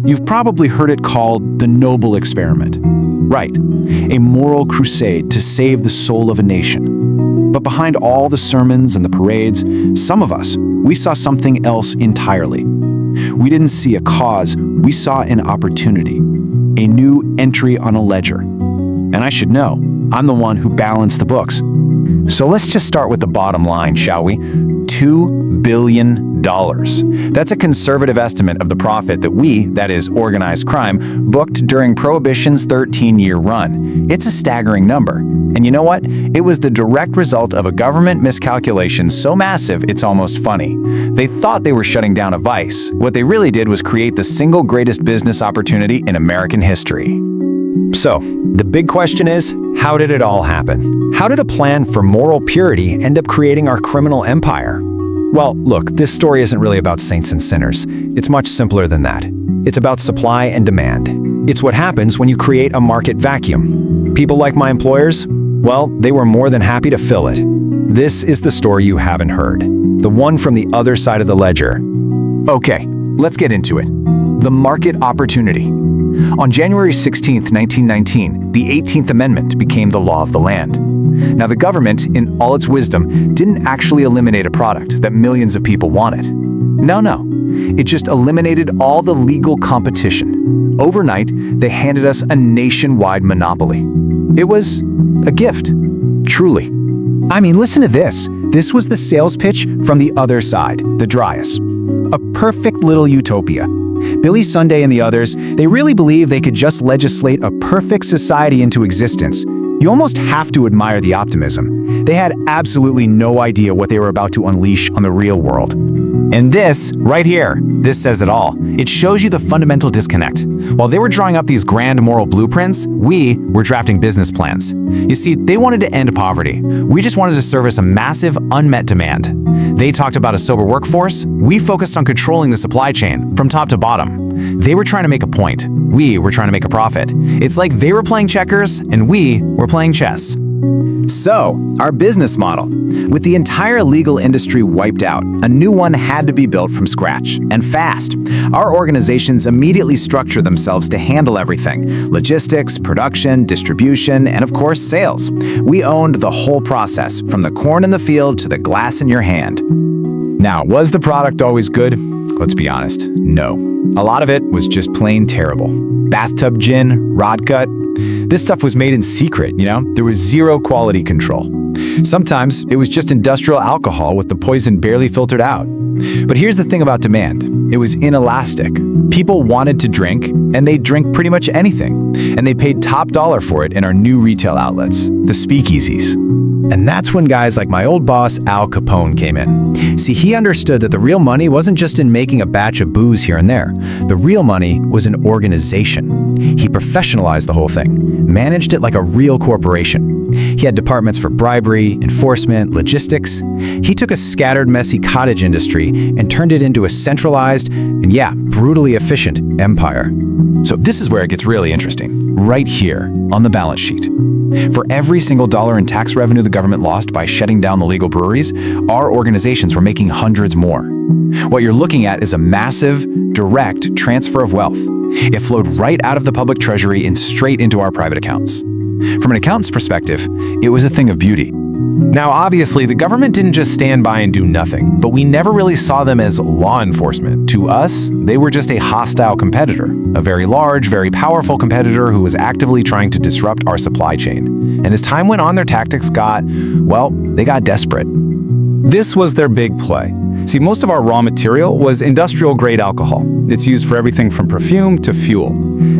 You've probably heard it called the noble experiment. Right, a moral crusade to save the soul of a nation. But behind all the sermons and the parades, some of us, we saw something else entirely. We didn't see a cause, we saw an opportunity, a new entry on a ledger. And I should know, I'm the one who balanced the books. So let's just start with the bottom line, shall we? $2 billion. That's a conservative estimate of the profit that we, that is organized crime, booked during Prohibition's 13-year run. It's a staggering number. And you know what? It was the direct result of a government miscalculation so massive it's almost funny. They thought they were shutting down a vice. What they really did was create the single greatest business opportunity in American history. So, the big question is, how did it all happen? How did a plan for moral purity end up creating our criminal empire? Well, look, this story isn't really about saints and sinners. It's much simpler than that. It's about supply and demand. It's what happens when you create a market vacuum. People like my employers, well, they were more than happy to fill it. This is the story you haven't heard. The one from the other side of the ledger. Okay, let's get into it. The market opportunity. On January 16, 1919, the 18th Amendment became the law of the land. Now, the government, in all its wisdom, didn't actually eliminate a product that millions of people wanted. No. It just eliminated all the legal competition. Overnight, they handed us a nationwide monopoly. It was a gift, truly. I mean, listen to this. This was the sales pitch from the other side, the Dryas. A perfect little utopia. Billy Sunday and the others, they really believe they could just legislate a perfect society into existence. You almost have to admire the optimism. They had absolutely no idea what they were about to unleash on the real world. And this, right here, this says it all. It shows you the fundamental disconnect. While they were drawing up these grand moral blueprints, we were drafting business plans. You see, they wanted to end poverty. We just wanted to service a massive, unmet demand. They talked about a sober workforce. We focused on controlling the supply chain from top to bottom. They were trying to make a point. We were trying to make a profit. It's like they were playing checkers and we were playing chess. So, our business model. With the entire legal industry wiped out, a new one had to be built from scratch, and fast. Our organizations immediately structured themselves to handle everything: logistics, production, distribution, and of course, sales. We owned the whole process, from the corn in the field to the glass in your hand. Now, was the product always good? Let's be honest, no. A lot of it was just plain terrible. Bathtub gin, rod cut. This stuff was made in secret, you know? There was zero quality control. Sometimes it was just industrial alcohol with the poison barely filtered out. But here's the thing about demand. It was inelastic. People wanted to drink, and they'd drink pretty much anything. And they paid top dollar for it in our new retail outlets, the speakeasies. And that's when guys like my old boss, Al Capone, came in. See, he understood that the real money wasn't just in making a batch of booze here and there. The real money was in organization. He professionalized the whole thing, managed it like a real corporation. He had departments for bribery, enforcement, logistics. He took a scattered, messy cottage industry and turned it into a centralized and, brutally efficient empire. So this is where it gets really interesting, right here on the balance sheet. For every single dollar in tax revenue the government lost by shutting down the legal breweries, our organizations were making hundreds more. What you're looking at is a massive, direct transfer of wealth. It flowed right out of the public treasury and straight into our private accounts. From an accountant's perspective, it was a thing of beauty. Now, obviously, the government didn't just stand by and do nothing, but we never really saw them as law enforcement. To us, they were just a hostile competitor, a very large, very powerful competitor who was actively trying to disrupt our supply chain. And as time went on, their tactics got desperate. This was their big play. See, most of our raw material was industrial-grade alcohol. It's used for everything from perfume to fuel.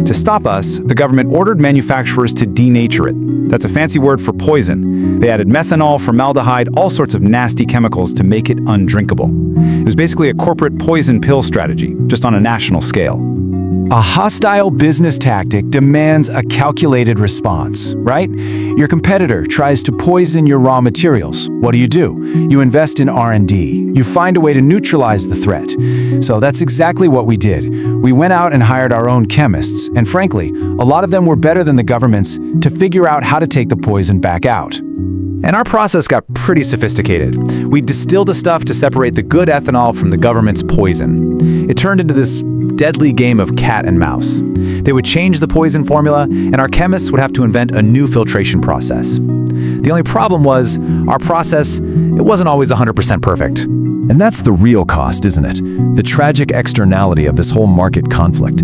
To stop us, the government ordered manufacturers to denature it. That's a fancy word for poison. They added methanol, formaldehyde, all sorts of nasty chemicals to make it undrinkable. It was basically a corporate poison pill strategy, just on a national scale. A hostile business tactic demands a calculated response, right? Your competitor tries to poison your raw materials. What do? You invest in R&D. You find a way to neutralize the threat. So that's exactly what we did. We went out and hired our own chemists, and frankly, a lot of them were better than the government's to figure out how to take the poison back out. And our process got pretty sophisticated. We distilled the stuff to separate the good ethanol from the government's poison. It turned into this deadly game of cat and mouse. They would change the poison formula, and our chemists would have to invent a new filtration process. The only problem was, our process, it wasn't always 100% perfect. And that's the real cost, isn't it? The tragic externality of this whole market conflict.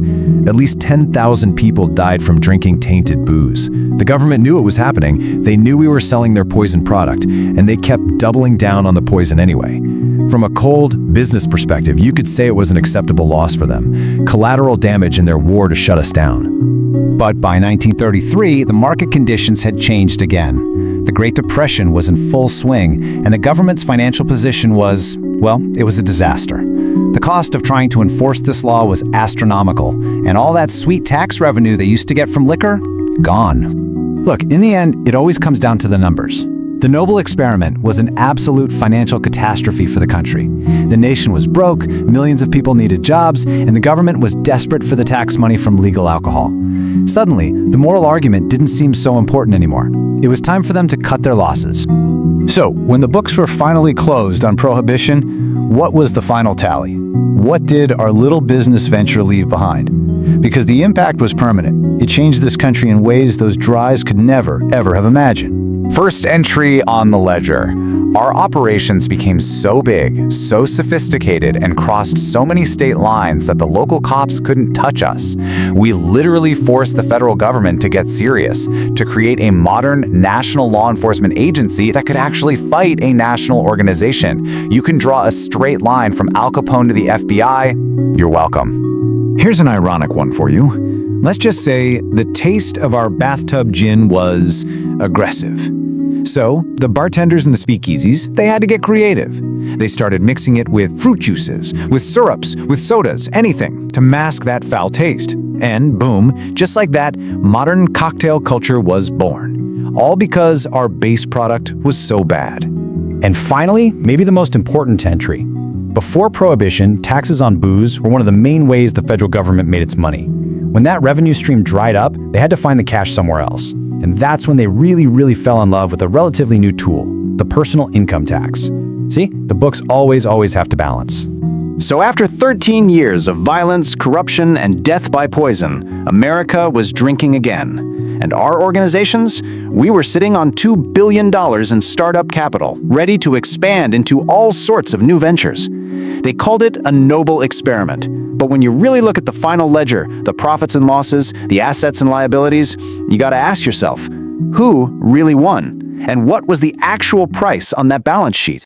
At least 10,000 people died from drinking tainted booze. The government knew it was happening, they knew we were selling their poison product, and they kept doubling down on the poison anyway. From a cold business perspective, you could say it was an acceptable loss for them, collateral damage in their war to shut us down. But by 1933, the market conditions had changed again. The Great Depression was in full swing, and the government's financial position was, well, it was a disaster. The cost of trying to enforce this law was astronomical, and all that sweet tax revenue they used to get from liquor, gone. Look, in the end, it always comes down to the numbers. The Noble Experiment was an absolute financial catastrophe for the country. The nation was broke, millions of people needed jobs, and the government was desperate for the tax money from legal alcohol. Suddenly, the moral argument didn't seem so important anymore. It was time for them to cut their losses. So, when the books were finally closed on Prohibition, what was the final tally? What did our little business venture leave behind? Because the impact was permanent. It changed this country in ways those dries could never, ever have imagined. First entry on the ledger. Our operations became so big, so sophisticated, and crossed so many state lines that the local cops couldn't touch us. We literally forced the federal government to get serious, to create a modern national law enforcement agency that could actually fight a national organization. You can draw a straight line from Al Capone to the FBI. You're welcome. Here's an ironic one for you. Let's just say the taste of our bathtub gin was aggressive. So, the bartenders in the speakeasies, they had to get creative. They started mixing it with fruit juices, with syrups, with sodas, anything to mask that foul taste. And boom, just like that, modern cocktail culture was born. All because our base product was so bad. And finally, maybe the most important entry. Before Prohibition, taxes on booze were one of the main ways the federal government made its money. When that revenue stream dried up, they had to find the cash somewhere else. And that's when they really fell in love with a relatively new tool, the personal income tax. See, the books always have to balance. So after 13 years of violence, corruption, and death by poison, America was drinking again. And our organizations? We were sitting on $2 billion in startup capital, ready to expand into all sorts of new ventures. They called it a noble experiment. But when you really look at the final ledger, the profits and losses, the assets and liabilities, you gotta ask yourself, who really won? And what was the actual price on that balance sheet?